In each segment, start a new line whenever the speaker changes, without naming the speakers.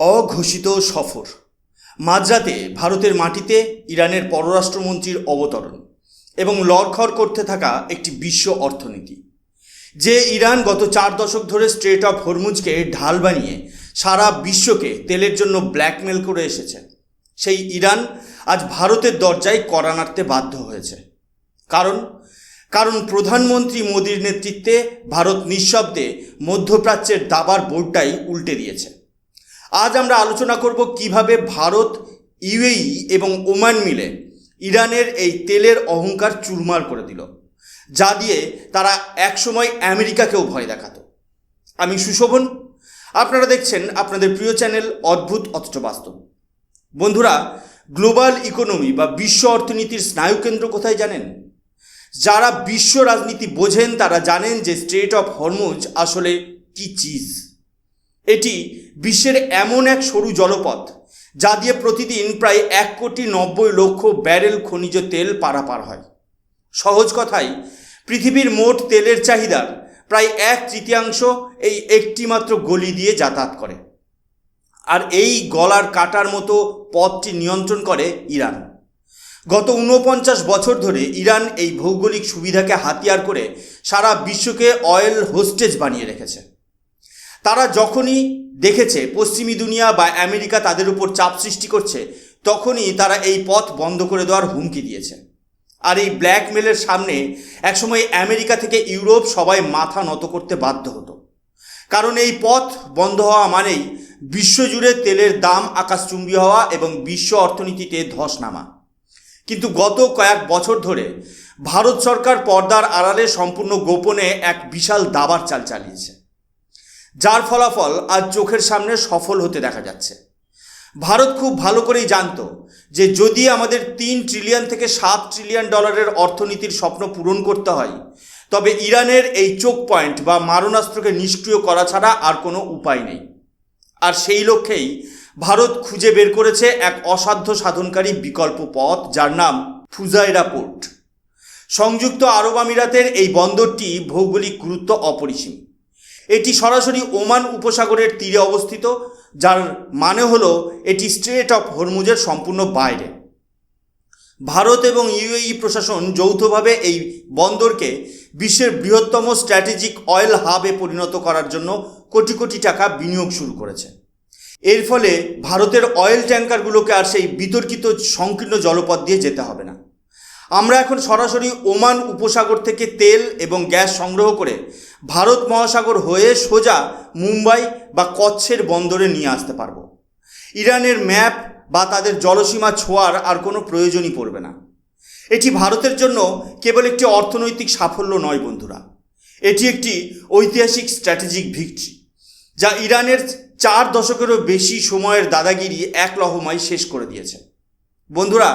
অঘোষিত সফর। মাঝরাতে ভারতের মাটিতে ইরানের পররাষ্ট্রমন্ত্রীর অবতরণ এবং লড়খড় করতে থাকা একটি বিশ্ব অর্থনীতি। যে ইরান গত 4 দশক ধরে স্ট্রেট অফ হরমুজকে ঢাল বানিয়ে সারা বিশ্বকে তেলের জন্য ব্ল্যাকমেল করে এসেছে, সেই ইরান আজ ভারতের দরজায় কড়া নাড়তে বাধ্য হয়েছে। কারণ প্রধানমন্ত্রী মোদির নেতৃত্বে ভারত নিঃশব্দে মধ্যপ্রাচ্যের দাবার বোর্ডটাই উল্টে দিয়েছে। আজ আমরা আলোচনা করব কিভাবে ভারত, ইউএই এবং ওমান মিলে ইরানের এই তেলের অহংকার চুরমার করে দিল, যা দিয়ে তারা একসময় আমেরিকাকেও ভয় দেখাতো। আমি সুশোভন, আপনারা দেখছেন আপনাদের প্রিয় চ্যানেল অদ্ভুত অথচ বাস্তব। বন্ধুরা, গ্লোবাল ইকোনমি বা বিশ্ব অর্থনীতির স্নায়ুকেন্দ্র কোথায় জানেন? যারা বিশ্ব রাজনীতি বোঝেন তারা জানেন যে স্ট্রেট অফ হরমুজ আসলে কি চিজ। এটি বিশ্বের এমন এক সরু জলপথ যা দিয়ে প্রতিদিন প্রায় 1,90,00,000 ব্যারেল খনিজ তেল পারাপার হয়। সহজ কথায়, পৃথিবীর মোট তেলের চাহিদার প্রায় 1/3 এই একটি মাত্র গলি দিয়ে যাতায়াত করে। আর এই গলার কাটার মতো পথটি নিয়ন্ত্রণ করে ইরান। গত 49 বছর ধরে ইরান এই ভৌগোলিক সুবিধাকে হাতিয়ার করে সারা বিশ্বকে অয়েল হোস্টেজ বানিয়ে রেখেছে। তারা যখনই দেখেছে পশ্চিমী দুনিয়া বা আমেরিকা তাদের উপর চাপ সৃষ্টি করছে, তখনই তারা এই পথ বন্ধ করে দেওয়ার হুমকি দিয়েছে। আর এই ব্ল্যাকমেলের সামনে একসময় আমেরিকা থেকে ইউরোপ সবাই মাথা নত করতে বাধ্য হতো, কারণ এই পথ বন্ধ হওয়া মানেই বিশ্বজুড়ে তেলের দাম আকাশচুম্বী হওয়া এবং বিশ্ব অর্থনীতিতে ধস নামা। কিন্তু গত কয়েক বছর ধরে ভারত সরকার পর্দার আড়ালে সম্পূর্ণ গোপনে এক বিশাল দাবার চাল চালিয়েছে, যার ফলাফল আজ চোখের সামনে সফল হতে দেখা যাচ্ছে। ভারত খুব ভালো করেই জানত যে যদি আমাদের 3 ট্রিলিয়ন থেকে 7 ট্রিলিয়ন ডলারের অর্থনীতির স্বপ্ন পূরণ করতে হয়, তবে ইরানের এই চোক পয়েন্ট বা মারণাস্ত্রকে নিষ্ক্রিয় করা ছাড়া আর কোনো উপায় নেই। আর সেই লক্ষ্যেই ভারত খুঁজে বের করেছে এক অসাধ্য সাধনকারী বিকল্প পথ, যার নাম ফুজাইরা পোর্ট। সংযুক্ত আরব আমিরাতের এই বন্দরটি ভৌগোলিক গুরুত্ব অপরিসীম। এটি সরাসরি ওমান উপসাগরের তীরে অবস্থিত, যার মানে হলো এটি স্ট্রেট অফ হরমুজের সম্পূর্ণ বাইরে। ভারত এবং ইউএই প্রশাসন যৌথভাবে এই বন্দরকে বিশ্বের বৃহত্তম স্ট্র্যাটেজিক অয়েল হাবে পরিণত করার জন্য কোটি কোটি টাকা বিনিয়োগ শুরু করেছে। এর ফলে ভারতের অয়েল ট্যাঙ্কারগুলোকে আর সেই বিতর্কিত সংকীর্ণ জলপথ দিয়ে যেতে হবে না। আমরা এখন সরাসরি ওমান উপসাগর থেকে তেল এবং গ্যাস সংগ্রহ করে ভারত মহাসাগর হয়ে সোজা মুম্বাই বা কচ্ছের বন্দরে নিয়ে আসতে পারবো। ইরানের ম্যাপ বা তাদের জলসীমা ছোঁয়ার আর কোনো প্রয়োজনই পড়বে না। এটি ভারতের জন্য কেবল একটি অর্থনৈতিক সাফল্য নয় বন্ধুরা, এটি একটি ঐতিহাসিক স্ট্র্যাটেজিক ভিক্টরি, যা ইরানের 4 দশকেরও বেশি সময়ের দাদাগিরি এক লহমায় শেষ করে দিয়েছে। বন্ধুরা,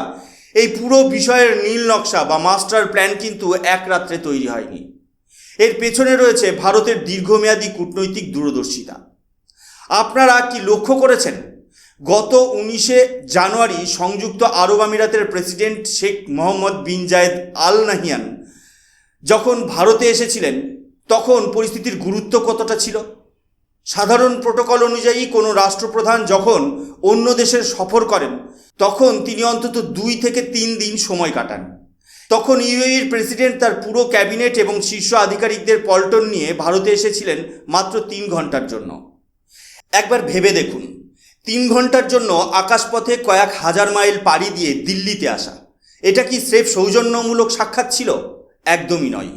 এই পুরো বিষয়ের নীল নকশা বা মাস্টার প্ল্যান কিন্তু এক রাত্রে তৈরি হয়নি। এর পেছনে রয়েছে ভারতের দীর্ঘমেয়াদী কূটনৈতিক দূরদর্শিতা। আপনারা কি লক্ষ্য করেছেন, গত 19 জানুয়ারি সংযুক্ত আরব আমিরাতের প্রেসিডেন্ট শেখ মোহাম্মদ বিন জায়েদ আল নাহিয়ান যখন ভারতে এসেছিলেন, তখন পরিস্থিতির গুরুত্ব কতটা ছিল? সাধারণ প্রোটোকল অনুযায়ী কোনো রাষ্ট্রপ্রধান যখন অন্য দেশের সফর করেন, তখন তিনি অন্তত 2 থেকে 3 দিন সময় কাটান। তখন ইউএইর প্রেসিডেন্ট তার পুরো ক্যাবিনেট এবং শীর্ষ আধিকারিকদের পল্টন নিয়ে ভারতে এসেছিলেন মাত্র 3 ঘন্টার জন্য। একবার ভেবে দেখুন, 3 ঘন্টার জন্য আকাশপথে কয়েক হাজার মাইল পাড়ি দিয়ে দিল্লিতে আসা, এটা কি স্রেফ সৌজন্যমূলক সাক্ষাৎ ছিল? একদমই নয়।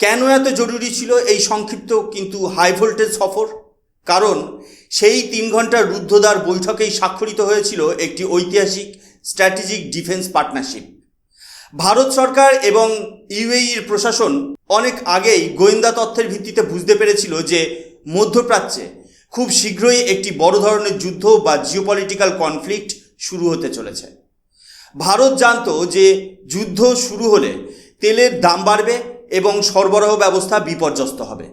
কেন এত জরুরি ছিল এই সংক্ষিপ্ত কিন্তু হাই ভোল্টেজ সফর? কারণ সেই 3 ঘন্টার রুদ্ধদ্বার বৈঠকেই স্বাক্ষরিত হয়েছিল একটি ঐতিহাসিক স্ট্র্যাটেজিক ডিফেন্স পার্টনারশিপ। ভারত সরকার এবং ইউএইর প্রশাসন অনেক আগেই গোয়েন্দা তথ্যের ভিত্তিতে বুঝতে পেরেছিল যে মধ্যপ্রাচ্যে খুব শীঘ্রই একটি বড় ধরনের যুদ্ধ বা জিওপলিটিক্যাল কনফ্লিক্ট শুরু হতে চলেছে। ভারত জানত যে যুদ্ধ শুরু হলে তেলের দাম বাড়বে এবং সরবরাহ ব্যবস্থা বিপর্যস্ত হবে।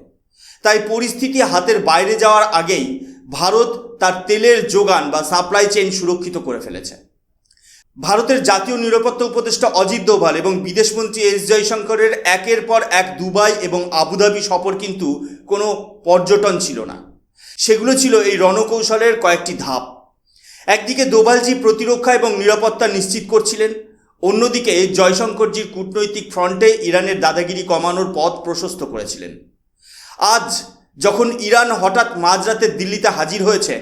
তাই পরিস্থিতি হাতের বাইরে যাওয়ার আগেই ভারত তার তেলের যোগান বা সাপ্লাই চেইন সুরক্ষিত করে ফেলেছে। ভারতের জাতীয় নিরাপত্তা উপদেষ্টা অজিত দোভাল এবং বিদেশমন্ত্রী এস জয়শঙ্করের একের পর এক দুবাই এবং আবুধাবি সফর কিন্তু কোনো পর্যটন ছিল না। সেগুলো ছিল এই রণকৌশলের কয়েকটি ধাপ। একদিকে দোভালজি প্রতিরক্ষা এবং নিরাপত্তা নিশ্চিত করছিলেন, অন্যদিকে জয়শঙ্করজির কূটনৈতিক ফ্রন্টে ইরানের দাদাগিরি কমানোর পথ প্রশস্ত করেছিলেন। আজ যখন ইরান হঠাৎ মাঝরাতে দিল্লিতে হাজির হয়েছে,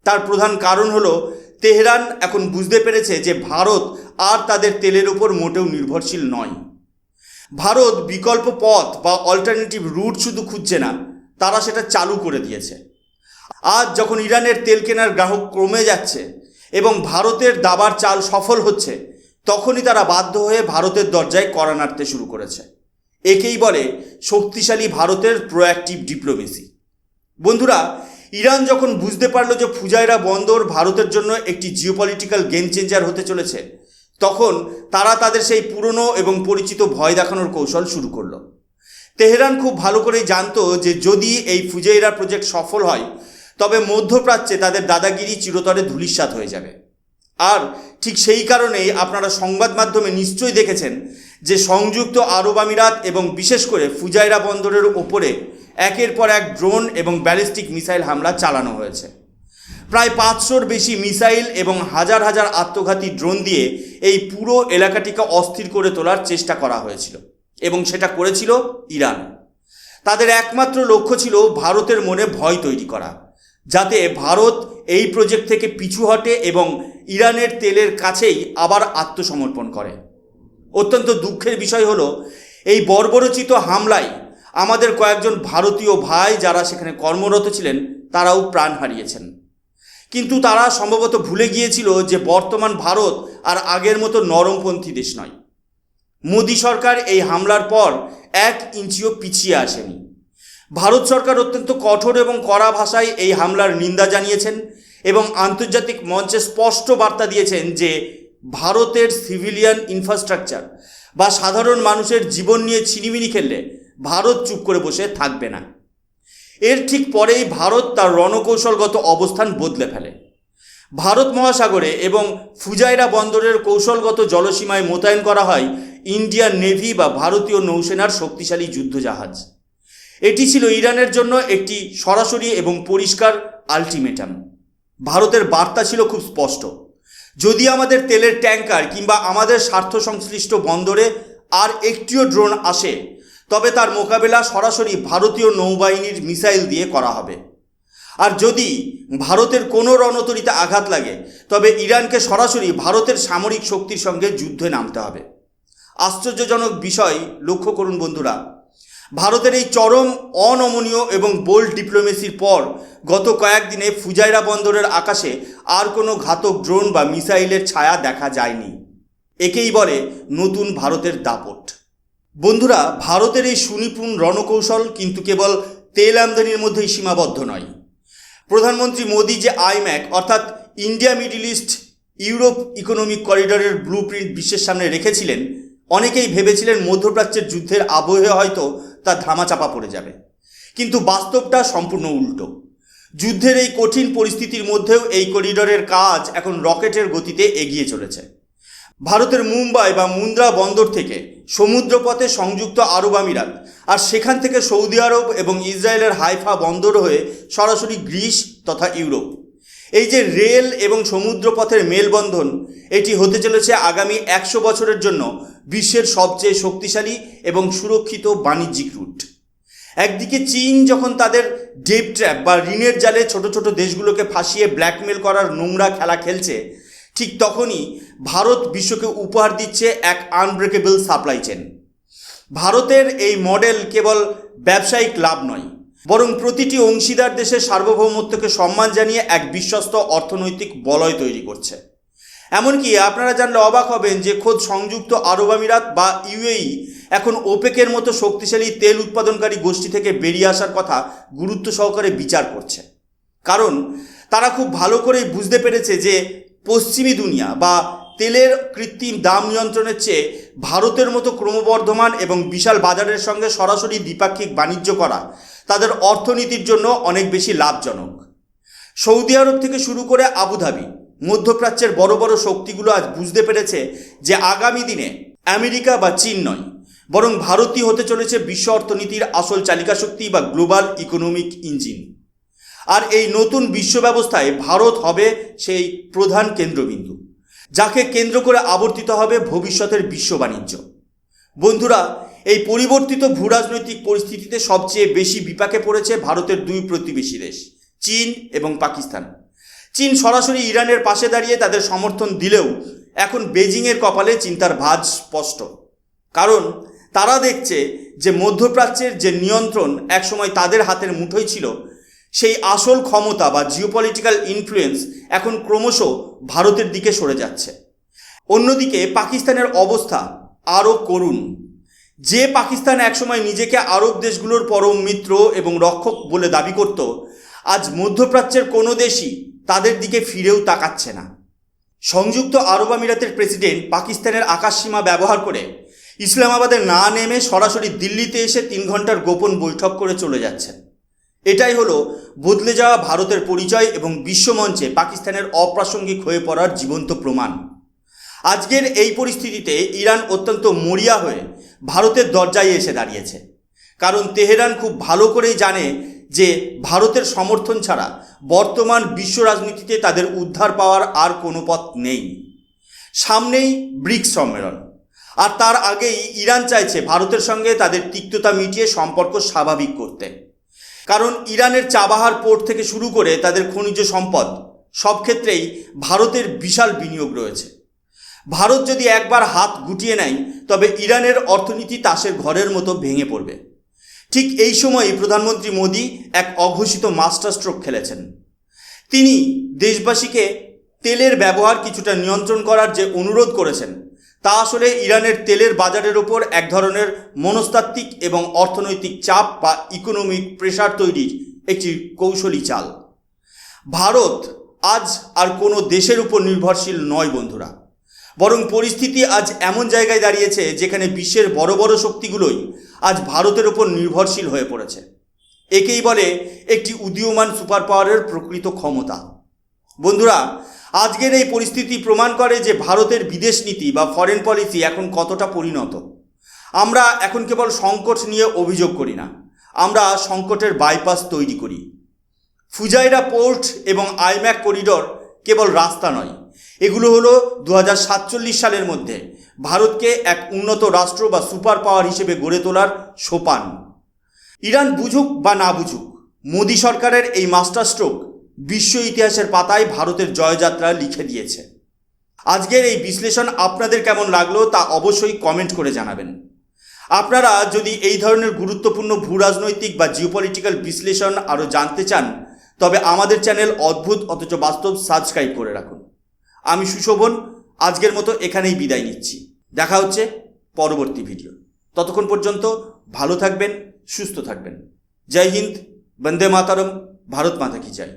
তার প্রধান কারণ হলো তেহরান এখন বুঝতে পেরেছে যে ভারত আর তাদের তেলের উপর মোটেও নির্ভরশীল নয়। ভারত বিকল্প পথ বা অল্টারনেটিভ রুট শুধু খুঁজছে না, তারা সেটা চালু করে দিয়েছে। আজ যখন ইরানের তেল কেনার গ্রাহক কমে যাচ্ছে এবং ভারতের দাবার চাল সফল হচ্ছে, তখনই তারা বাধ্য হয়ে ভারতের দরজায় কড়া নাড়তে শুরু করেছে। একেই বলে শক্তিশালী ভারতের প্রোঅ্যাক্টিভ ডিপ্লোমেসি। বন্ধুরা, ইরান যখন বুঝতে পারল যে ফুজাইরা বন্দর ভারতের জন্য একটি জিওপলিটিক্যাল গেম চেঞ্জার হতে চলেছে, তখন তারা তাদের সেই পুরনো এবং পরিচিত ভয় দেখানোর কৌশল শুরু করলো। তেহরান খুব ভালো করেই জানতো যে যদি এই ফুজাইরা প্রজেক্ট সফল হয়, তবে মধ্যপ্রাচ্যে তাদের দাদাগিরি চিরতরে ধূলিসাৎ হয়ে যাবে। আর ঠিক সেই কারণেই আপনারা সংবাদ মাধ্যমে নিশ্চয়ই দেখেছেন যে সংযুক্ত আরব আমিরাত এবং বিশেষ করে ফুজাইরা বন্দরের ওপরে একের পর এক ড্রোন এবং ব্যালিস্টিক মিসাইল হামলা চালানো হয়েছে। প্রায় 500-র বেশি মিসাইল এবং হাজার হাজার আত্মঘাতী ড্রোন দিয়ে এই পুরো এলাকাটিকে অস্থির করে তোলার চেষ্টা করা হয়েছিল, এবং সেটা করেছিল ইরান। তাদের একমাত্র লক্ষ্য ছিল ভারতের মনে ভয় তৈরি করা, যাতে ভারত এই প্রজেক্ট থেকে পিছু হটে এবং ইরানের তেলের কাছেই আবার আত্মসমর্পণ করে। অত্যন্ত দুঃখের বিষয় হলো, এই বর্বরোচিত হামলায় আমাদের কয়েকজন ভারতীয় ভাই যারা সেখানে কর্মরত ছিলেন, তারাও প্রাণ হারিয়েছেন। কিন্তু তারা সম্ভবত ভুলে গিয়েছিল যে বর্তমান ভারত আর আগের মতো নরমপন্থী দেশ নয়। মোদী সরকার এই হামলার পর 1 ইঞ্চিও পিছিয়ে আসেনি। ভারত সরকার অত্যন্ত কঠোর এবং কড়া ভাষায় এই হামলার নিন্দা জানিয়েছেন এবং আন্তর্জাতিক মঞ্চে স্পষ্ট বার্তা দিয়েছেন যে ভারতের সিভিলিয়ান ইনফ্রাস্ট্রাকচার বা সাধারণ মানুষের জীবন নিয়ে ছিনিমিনি খেললে ভারত চুপ করে বসে থাকবে না। এর ঠিক পরেই ভারত তার রণকৌশলগত অবস্থান বদলে ফেলে। ভারত মহাসাগরে এবং ফুজাইরা বন্দরের কৌশলগত জলসীমায় মোতায়েন করা হয় ইন্ডিয়ান নেভি বা ভারতীয় নৌসেনার শক্তিশালী যুদ্ধজাহাজ। এটি ছিল ইরানের জন্য একটি সরাসরি এবং পরিষ্কার আলটিমেটাম। ভারতের বার্তা ছিল খুব স্পষ্ট, যদি আমাদের তেলের ট্যাঙ্কার কিংবা আমাদের স্বার্থ সংশ্লিষ্ট বন্দরে আর একটিও ড্রোন আসে, তবে তার মোকাবেলা সরাসরি ভারতীয় নৌবাহিনীর মিসাইল দিয়ে করা হবে। আর যদি ভারতের কোনো রণতরীতে আঘাত লাগে, তবে ইরানকে সরাসরি ভারতের সামরিক শক্তির সঙ্গে যুদ্ধে নামতে হবে। আশ্চর্যজনক বিষয় লক্ষ্য করুন বন্ধুরা, ভারতের এই চরম অনমনীয় এবং বোল্ড ডিপ্লোমেসির পর গত কয়েকদিনে ফুজাইরা বন্দরের আকাশে আর কোনো ঘাতক ড্রোন বা মিসাইলের ছায়া দেখা যায়নি। একেই বলে নতুন ভারতের দাপট। বন্ধুরা, ভারতের এই সুনিপুণ রণকৌশল কিন্তু কেবল তেল আমদানির মধ্যেই সীমাবদ্ধ নয়। প্রধানমন্ত্রী মোদী যে আইম্যাক অর্থাৎ India Middle East Europe economic করিডরের ব্লুপ্রিন্ট বিশ্বের সামনে রেখেছিলেন, অনেকেই ভেবেছিলেন মধ্যপ্রাচ্যের যুদ্ধের আবহে হয়তো তা ধামাচাপা পড়ে যাবে, কিন্তু বাস্তবটা সম্পূর্ণ উল্টো। যুদ্ধের এই কঠিন পরিস্থিতির মধ্যেও এই করিডরের কাজ এখন রকেটের গতিতে এগিয়ে চলেছে। ভারতের মুম্বাই বা মুন্দ্রা বন্দর থেকে সমুদ্রপথে সংযুক্ত আরব আমিরাত, আর সেখান থেকে সৌদি আরব এবং ইসরায়েলের হাইফা বন্দর হয়ে সরাসরি গ্রিস তথা ইউরোপ। এই যে রেল এবং সমুদ্রপথের মেলবন্ধন, এটি হতে চলেছে আগামী 100 বছরের জন্য বিশ্বের সবচেয়ে শক্তিশালী এবং সুরক্ষিত বাণিজ্যিক রুট। একদিকে চীন যখন তাদের ডেপ ট্র্যাপ বা ঋণের জালে ছোট ছোট দেশগুলোকে ফাঁসিয়ে ব্ল্যাকমেল করার নোংরা খেলা খেলছে, ঠিক তখনই ভারত বিশ্বকে উপহার দিচ্ছে এক আনব্রেকেবল সাপ্লাই চেন। ভারতের এই মডেল কেবল ব্যবসায়িক লাভ নয়, বরং প্রতিটি অংশীদার দেশের সার্বভৌমত্বকে সম্মান জানিয়ে এক বিশ্বস্ত অর্থনৈতিক বলয় তৈরি করছে। এমনকি আপনারা জানলে অবাক হবেন যে খোদ সংযুক্ত আরব আমিরাত বা ইউএই এখন ওপেকের মতো শক্তিশালী তেল উৎপাদনকারী গোষ্ঠী থেকে বেরিয়ে আসার কথা গুরুত্ব সহকারে বিচার করছে। কারণ তারা খুব ভালো করেই বুঝতে পেরেছে যে পশ্চিমী দুনিয়া বা তেলের কৃত্রিম দাম নিয়ন্ত্রণের চেয়ে ভারতের মতো ক্রমবর্ধমান এবং বিশাল বাজারের সঙ্গে সরাসরি দ্বিপাক্ষিক বাণিজ্য করা তাদের অর্থনীতির জন্য অনেক বেশি লাভজনক। সৌদি আরব থেকে শুরু করে আবুধাবি, মধ্যপ্রাচ্যের বড় বড় শক্তিগুলো আজ বুঝতে পেরেছে যে আগামী দিনে আমেরিকা বা চীন নয়, বরং ভারতই হতে চলেছে বিশ্ব অর্থনীতির আসল চালিকা শক্তি বা গ্লোবাল ইকোনমিক ইঞ্জিন। আর এই নতুন বিশ্ব ব্যবস্থায় ভারত হবে সেই প্রধান কেন্দ্রবিন্দু, যাকে কেন্দ্র করে আবর্তিত হবে ভবিষ্যতের বিশ্ব বাণিজ্য। বন্ধুরা, এই পরিবর্তিত ভূরাজনৈতিক পরিস্থিতিতে সবচেয়ে বেশি বিপাকে পড়েছে ভারতের দুই প্রতিবেশী দেশ, চীন এবং পাকিস্তান। চীন সরাসরি ইরানের পাশে দাঁড়িয়ে তাদের সমর্থন দিলেও এখন বেজিংয়ের কপালে চিন্তার ভাঁজ স্পষ্ট। কারণ তারা দেখছে যে মধ্যপ্রাচ্যের যে নিয়ন্ত্রণ একসময় তাদের হাতের মুঠোয় ছিল, সেই আসল ক্ষমতা বা জিওপলিটিক্যাল ইনফ্লুয়েন্স এখন ক্রমশ ভারতের দিকে সরে যাচ্ছে। অন্যদিকে পাকিস্তানের অবস্থা আরও করুণ। যে পাকিস্তান একসময় নিজেকে আরব দেশগুলোর পরম মিত্র এবং রক্ষক বলে দাবি করত, আজ মধ্যপ্রাচ্যের কোনো দেশই তাদের দিকে ফিরেও তাকাচ্ছে না। সংযুক্ত আরব আমিরাতের প্রেসিডেন্ট পাকিস্তানের আকাশসীমা ব্যবহার করে ইসলামাবাদে না নেমে সরাসরি দিল্লিতে এসে 3 ঘন্টার গোপন বৈঠক করে চলে যাচ্ছেন। এটাই হলো বদলে যাওয়া ভারতের পরিচয় এবং বিশ্বমঞ্চে পাকিস্তানের অপ্রাসঙ্গিক হয়ে পড়ার জীবন্ত প্রমাণ। আজকের এই পরিস্থিতিতে ইরান অত্যন্ত মরিয়া হয়ে ভারতের দরজায় এসে দাঁড়িয়েছে। কারণ তেহরান খুব ভালো করেই জানে যে ভারতের সমর্থন ছাড়া বর্তমান বিশ্ব রাজনীতিতে তাদের উদ্ধার পাওয়ার আর কোনো পথ নেই। সামনেই ব্রিক্স সম্মেলন, আর তার আগেই ইরান চাইছে ভারতের সঙ্গে তাদের তিক্ততা মিটিয়ে সম্পর্ক স্বাভাবিক করতে। কারণ ইরানের চাবাহার পোর্ট থেকে শুরু করে তাদের খনিজ সম্পদ সব ক্ষেত্রেই ভারতের বিশাল বিনিয়োগ রয়েছে। ভারত যদি একবার হাত গুটিয়ে নেয় তবে ইরানের অর্থনীতি তাসের ঘরের মতো ভেঙে পড়বে। ঠিক এই সময়ই প্রধানমন্ত্রী মোদি এক অঘোষিত মাস্টার স্ট্রোক খেলেছেন। তিনি দেশবাসীকে তেলের ব্যবহার কিছুটা নিয়ন্ত্রণ করার যে অনুরোধ করেছেন, তা আসলে ইরানের তেলের বাজারের ওপর এক ধরনের মনস্তাত্ত্বিক এবং অর্থনৈতিক চাপ বা ইকোনমিক প্রেশার তৈরির একটি কৌশলী চাল। ভারত আজ আর কোনো দেশের উপর নির্ভরশীল নয় বন্ধুরা, বরং পরিস্থিতি আজ এমন জায়গায় দাঁড়িয়েছে যেখানে বিশ্বের বড় বড় শক্তিগুলোই আজ ভারতের উপর নির্ভরশীল হয়ে পড়েছে। একেই বলে একটি উদীয়মান সুপার পাওয়ারের প্রকৃত ক্ষমতা। বন্ধুরা, আজকের এই পরিস্থিতি প্রমাণ করে যে ভারতের বিদেশ নীতি বা ফরেন পলিসি এখন কতটা পরিণত। আমরা এখন কেবল সংকট নিয়ে অভিযোগ করি না, আমরা সংকটের বাইপাস তৈরি করি। ফুজাইরা পোর্ট এবং আইম্যাক করিডর কেবল রাস্তা নয়, এগুলো হলো 2047 সালের মধ্যে ভারতকে এক উন্নত রাষ্ট্র বা সুপার পাওয়ার হিসেবে গড়ে তোলার সোপান। ইরান বুঝুক বা না বুঝুক, মোদি সরকারের এই মাস্টার স্ট্রোক বিশ্ব ইতিহাসের পাতায় ভারতের জয়যাত্রা লিখে দিয়েছে। আজকের এই বিশ্লেষণ আপনাদের কেমন লাগলো তা অবশ্যই কমেন্ট করে জানাবেন। আপনারা যদি এই ধরনের গুরুত্বপূর্ণ ভূরাজনৈতিক বা জিওপলিটিক্যাল বিশ্লেষণ আরও জানতে চান, তবে আমাদের চ্যানেল অদ্ভুত অথচ বাস্তব সাবস্ক্রাইব করে রাখুন। আমি সুশোভন আজকের মতো এখানেই বিদায় নিচ্ছি। দেখা হচ্ছে পরবর্তী ভিডিও। ততক্ষণ পর্যন্ত ভালো থাকবেন, সুস্থ থাকবেন। জয় হিন্দ, বন্দে মাতরম, ভারত মাতা কি জয়।